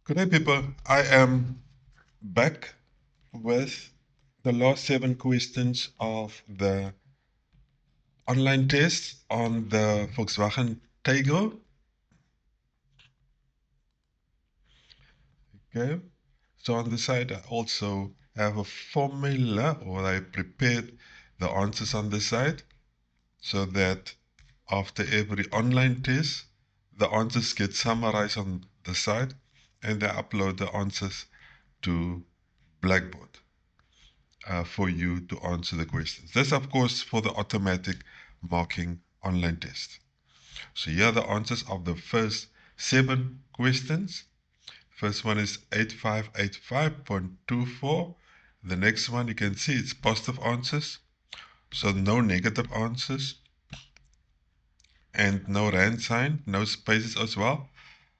Good day, people. I am back with the last 7 questions of the online test on the Volkswagen Taygo. Okay. So on the side, I also have a formula, or I prepared the answers on the side so that after every online test, the answers get summarized on the side and I upload the answers to Blackboard. For you to answer the questions. This, of course, for the automatic marking online test. So here are the answers of the first 7 questions. First one is 8585.24. The next one, you can see it's positive answers, so no negative answers, and no rand sign, no spaces as well.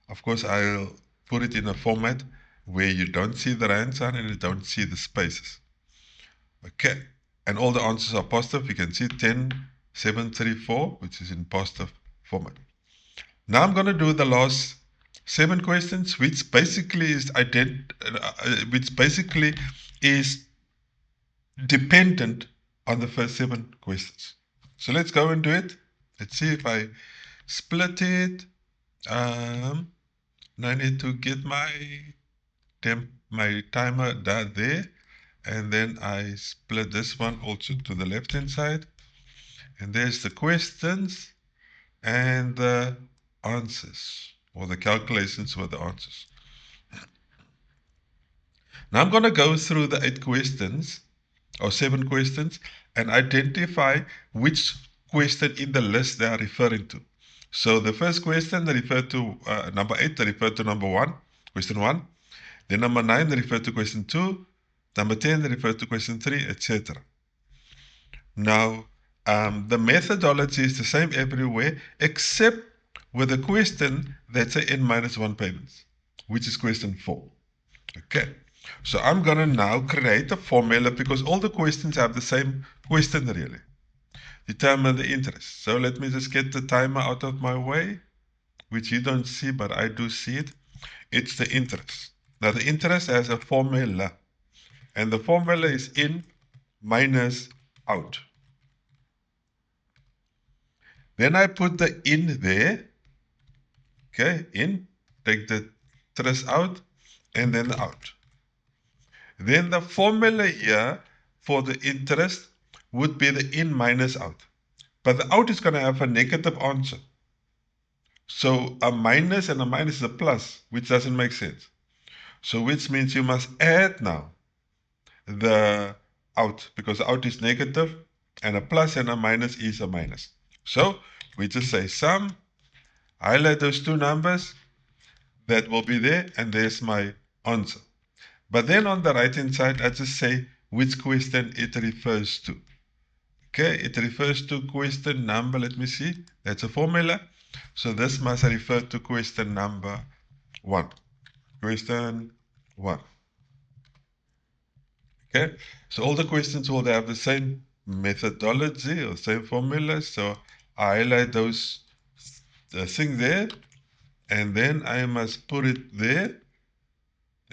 Of course, I'll put it in a format where you don't see the rand sign and you don't see the spaces. Okay, and all the answers are positive. You can see 10, 7, 3, 4, which is in positive format. Now I'm going to do the last 7 questions, which basically is dependent on the first 7 questions. So let's go and do it. Let's see if I split it. I need to get my timer there, and then I split this one also to the left hand side, and there's the questions and the answers, or the calculations with the answers. Now I'm going to go through the 8 questions or 7 questions and identify which question in the list they are referring to. So the first question they refer to number 8, they refer to number 1, question 1. Then number 9 they refer to question 2. Number 10 they refer to question 3, etc. Now, the methodology is the same everywhere, except with a question that's a n-1 payments, which is question 4. Okay, so I'm going to now create a formula because all the questions have the same question really. Determine the interest. So let me just get the timer out of my way, which you don't see, but I do see it. It's the interest. Now the interest has a formula, and the formula is in minus out. Then I put the in there, okay, in, take the interest out, and then the out. Then the formula here for the interest would be the in minus out. But the out is going to have a negative answer. So a minus and a minus is a plus, which doesn't make sense. So which means you must add now the out, because the out is negative, and a plus and a minus is a minus. So we just say sum, highlight those two numbers, that will be there, and there's my answer. But then on the right hand side, I just say which question it refers to. Okay, it refers to question number, let me see, that's a formula. So this must refer to question number 1. Question 1. Okay, so all the questions will have the same methodology or same formula. So I highlight those the thing there, and then I must put it there.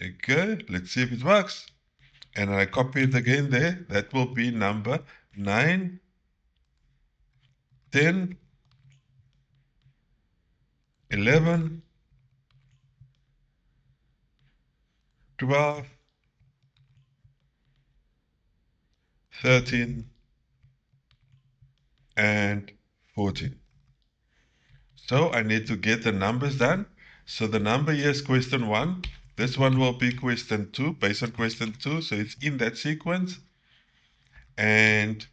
Okay, let's see if it works. And I copy it again there. That will be number 9, 10, 11, 12, 13, and 14. So I need to get the numbers done. So the number here is question 1. This one will be question 2, based on question 2. So it's in that sequence. And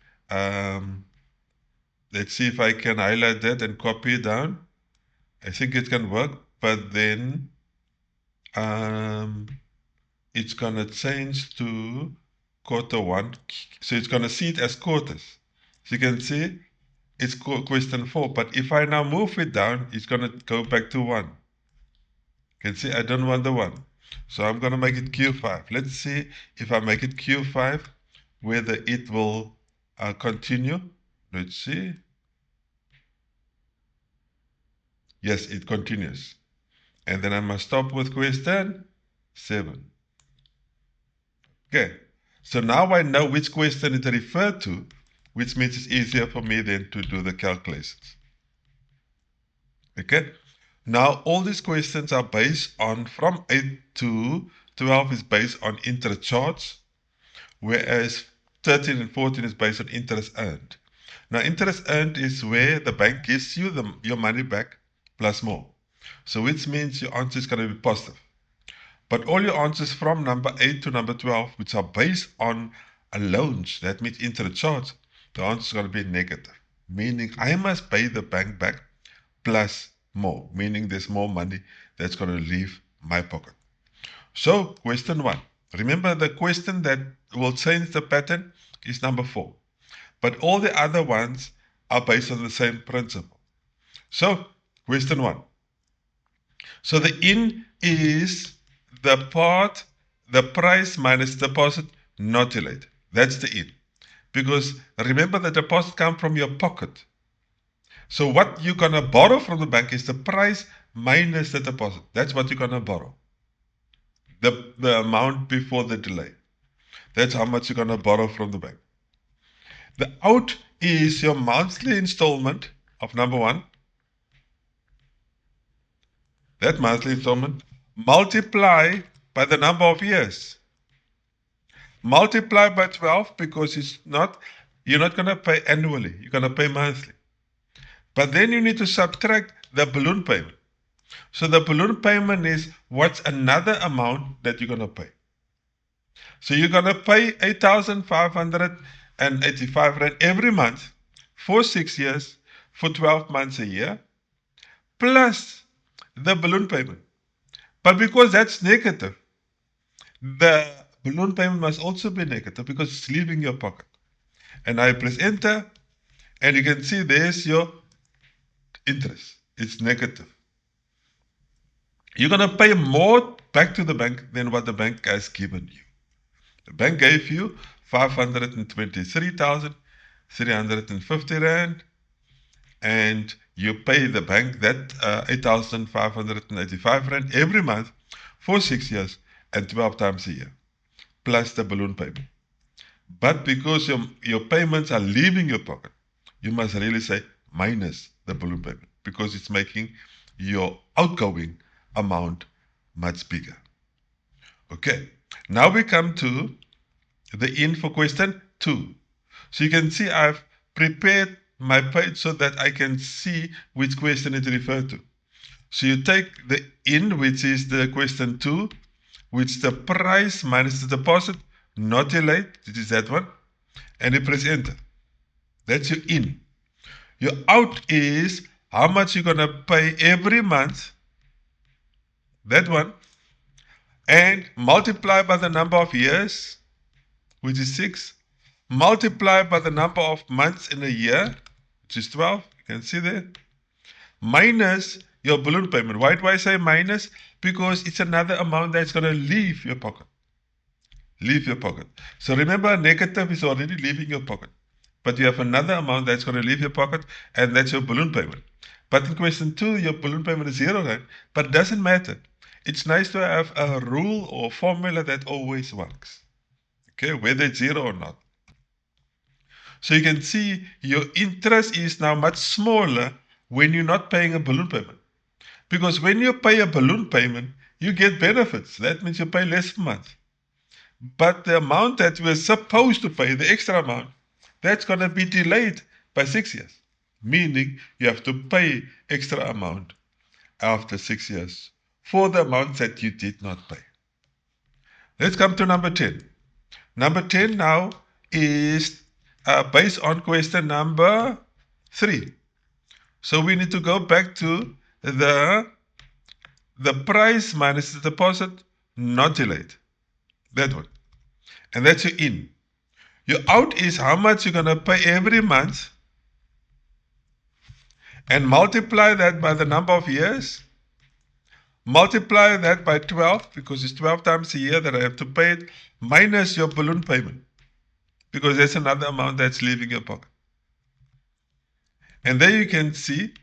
let's see if I can highlight that and copy it down. I think it can work, but then it's going to change to quarter 1. So it's going to see it as quarters. So you can see it's question 4. But if I now move it down, it's going to go back to 1. You can see I don't want the 1. So I'm going to make it Q5. Let's see if I make it Q5, whether it will continue. Let's see. Yes, it continues. And then I must stop with question 7. Okay. So now I know which question it referred to, which means it's easier for me then to do the calculations. Okay. Now all these questions are based on from 8 to 12 is based on interest charge, whereas 13 and 14 is based on interest earned. Now interest earned is where the bank gives you your money back plus more. So which means your answer is going to be positive. But all your answers from number 8 to number 12, which are based on a loans, that means interest charge, the answer is going to be negative. Meaning I must pay the bank back plus more, meaning there's more money that's going to leave my pocket. So, question 1. Remember, the question that will change the pattern is number 4. But all the other ones are based on the same principle. So, question 1. So, the in is the price minus deposit, not delayed. That's the in. Because remember, the deposit comes from your pocket. So what you're going to borrow from the bank is the price minus the deposit. That's what you're going to borrow. The amount before the delay. That's how much you're going to borrow from the bank. The out is your monthly installment of number 1. That monthly installment multiply by the number of years. Multiply by 12 because you're not going to pay annually. You're going to pay monthly. But then you need to subtract the balloon payment. So the balloon payment is what's another amount that you're going to pay. So you're going to pay 8,585 Rand every month for 6 years, for 12 months a year, plus the balloon payment. But because that's negative, the balloon payment must also be negative because it's leaving your pocket. And I press enter, and you can see there's your interest. It's negative. You're going to pay more back to the bank than what the bank has given you. The bank gave you 523,350 Rand, and you pay the bank that 8,585 Rand every month for 6 years and 12 times a year, plus the balloon payment. But because your payments are leaving your pocket, you must really say minus the balloon payment because it's making your outgoing amount much bigger. Okay, now we come to the in for question 2. So you can see I've prepared my page so that I can see which question it refers to. So you take the in, which is the question 2, which is the price minus the deposit, not delayed, it is that one, and you press enter. That's your in. Your out is how much you're going to pay every month, that one, and multiply by the number of years, which is 6, multiply by the number of months in a year, which is 12, you can see there, minus your balloon payment. Why do I say minus? Because it's another amount that's going to leave your pocket. Leave your pocket. So remember, negative is already leaving your pocket. But you have another amount that's going to leave your pocket, and that's your balloon payment. But in question 2, your balloon payment is 0 Rand, but it doesn't matter. It's nice to have a rule or formula that always works. Okay, whether it's 0 or not. So you can see your interest is now much smaller when you're not paying a balloon payment. Because when you pay a balloon payment, you get benefits. That means you pay less per month. But the amount that you were supposed to pay, the extra amount, that's going to be delayed by 6 years. Meaning you have to pay extra amount after 6 years for the amount that you did not pay. Let's come to number 10. Number 10 now is based on question number 3. So we need to go back to the price minus the deposit, not delayed. That one. And that's your in. Your out is how much you're going to pay every month and multiply that by the number of years. Multiply that by 12 because it's 12 times a year that I have to pay it, minus your balloon payment because there's another amount that's leaving your pocket. And there you can see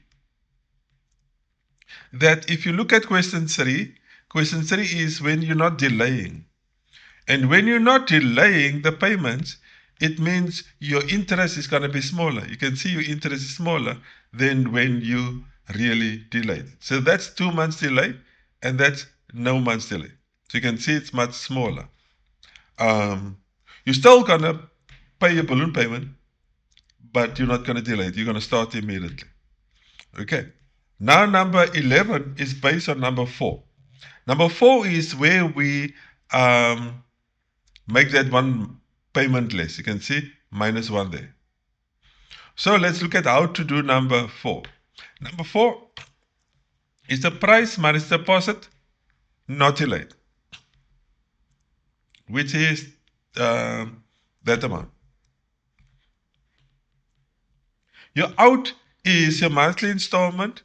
that if you look at question 3 is when you're not delaying. And when you're not delaying the payments, it means your interest is going to be smaller. You can see your interest is smaller than when you really delayed. So that's 2 months delay, and that's no months delay. So you can see it's much smaller. You're still going to pay your balloon payment, but you're not going to delay it. You're going to start immediately. Okay. Now number 11 is based on number 4. Number 4 is where we make that one payment less. You can see -1 there. So let's look at how to do number 4. Number 4 is the price minus deposit not delayed, which is that amount. Your out is your monthly installment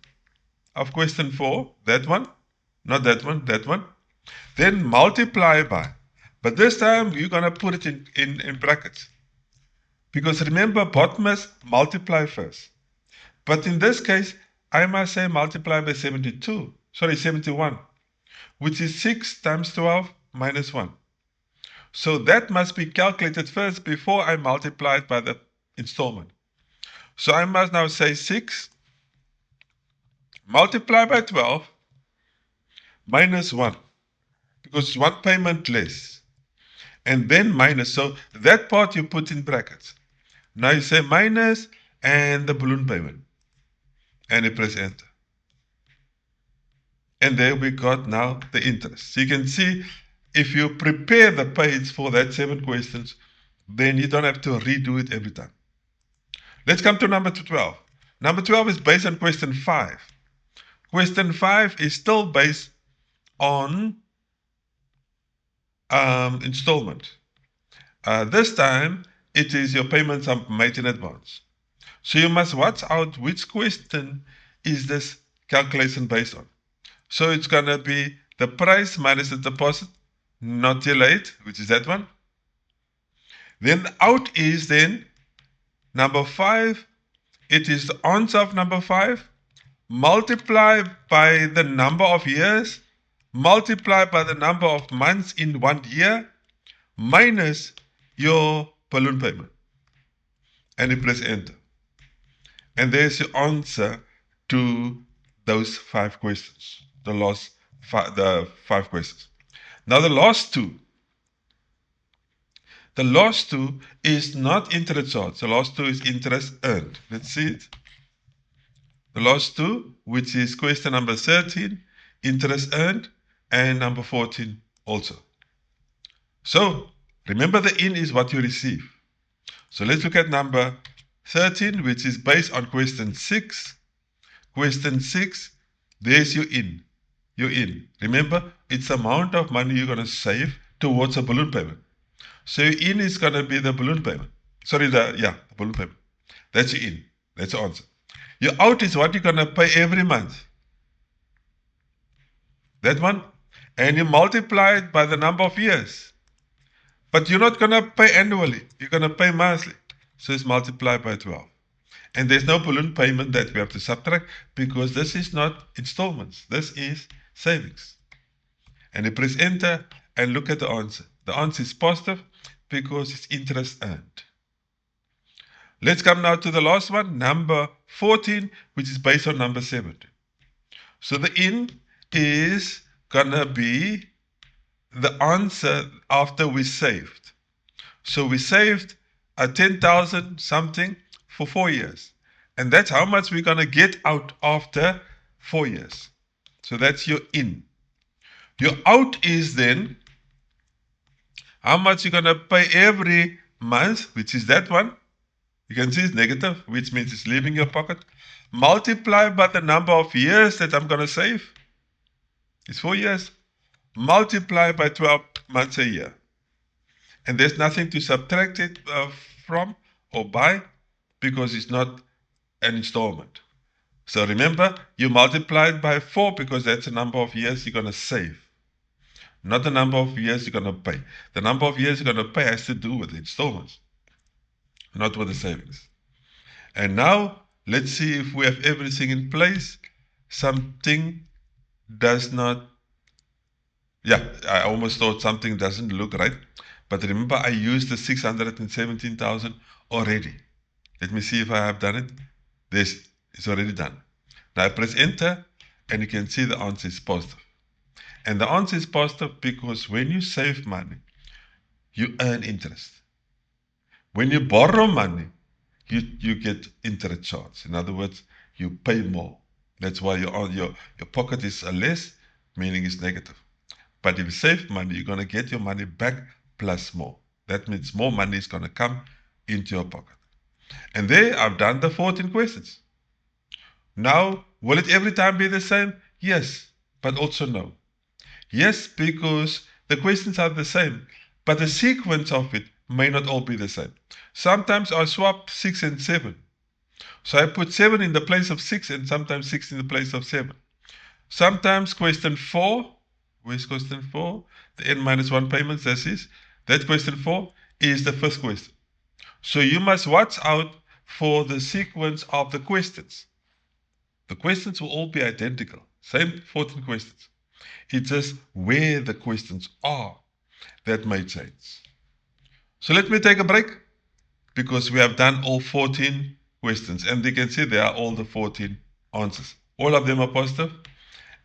of question 4, that one, not that one, that one. Then multiply by. But this time you're going to put it in brackets. Because remember, bottom must multiply first. But in this case, I must say multiply by 71, which is 6 times 12 minus 1. So that must be calculated first before I multiply it by the installment. So I must now say 6 multiply by 12 minus 1, because it's 1 payment less. And then minus, so that part you put in brackets. Now you say minus and the balloon payment. And you press enter. And there we got now the interest. So you can see, if you prepare the page for that 7 questions, then you don't have to redo it every time. Let's come to number 12. Number 12 is based on question 5. Question 5 is still based on installment. This time, it is your payments are made in advance. So you must watch out which question is this calculation based on. So it's going to be the price minus the deposit not delayed, which is that one. Then the out is then number 5. It is the answer of number 5. Multiply by the number of years, multiply by the number of months in 1 year, minus your balloon payment. And you press enter. And there's your answer to those 5 questions. The 5 questions. Now the last 2. The last 2 is not interest charged. The last 2 is interest earned. Let's see it. The last 2, which is question number 13, interest earned, and number 14 also. So remember, the in is what you receive. So let's look at number 13, which is based on question 6. Question 6, there's your in. Your in. Remember, it's the amount of money you're going to save towards a balloon payment. So your in is going to be the balloon payment. The balloon payment. That's your in. That's the answer. Your out is what you're going to pay every month. That one. And you multiply it by the number of years. But you're not going to pay annually. You're going to pay monthly. So it's multiplied by 12. And there's no balloon payment that we have to subtract, because this is not installments. This is savings. And you press enter and look at the answer. The answer is positive because it's interest earned. Let's come now to the last one, number 14, which is based on number 17. So the in is going to be the answer after we saved. So we saved 10,000 something for 4 years. And that's how much we're going to get out after 4 years. So that's your in. Your out is then how much you're going to pay every month, which is that one. You can see it's negative, which means it's leaving your pocket. Multiply by the number of years that I'm going to save. It's 4 years. Multiply by 12 months a year. And there's nothing to subtract it from or by, because it's not an installment. So remember, you multiply it by 4 because that's the number of years you're going to save. Not the number of years you're going to pay. The number of years you're going to pay has to do with the installments, not with the savings. And now, let's see if we have everything in place. Something does not, yeah, I almost thought something doesn't look right. But remember, I used the 617,000 already. Let me see if I have done it. This is already done. Now I press enter and you can see the answer is positive. And the answer is positive because when you save money, you earn interest. When you borrow money, you get interest charge. In other words, you pay more. That's why your pocket is less, meaning it's negative. But if you save money, you're going to get your money back plus more. That means more money is going to come into your pocket. And there I've done the 14 questions. Now, will it every time be the same? Yes, but also no. Yes, because the questions are the same, but the sequence of it may not all be the same. Sometimes I swap 6 and 7. So I put 7 in the place of 6 and sometimes 6 in the place of 7. Sometimes question 4, where's question 4? The n minus 1 payments, that question 4 is the first question. So you must watch out for the sequence of the questions. The questions will all be identical, same 14 questions. It's just where the questions are that may change. So let me take a break because we have done all 14 questions and you can see there are all the 14 answers. All of them are positive.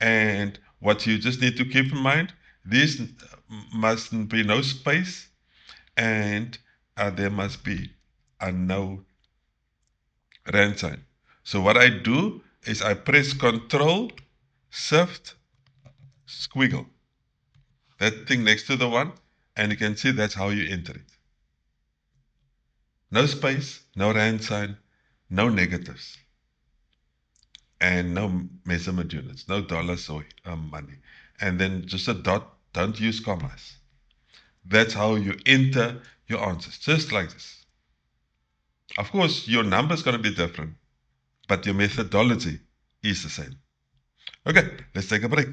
And what you just need to keep in mind, these mustn't be no space and there must be a no rand sign. So what I do is I press Control, Shift, squiggle. That thing next to the one, and you can see that's how you enter it. No space, no rand sign, no negatives, and no measurement units, no dollars or money. And then just a dot, don't use commas. That's how you enter your answers, just like this. Of course, your number is going to be different, but your methodology is the same. Okay, let's take a break.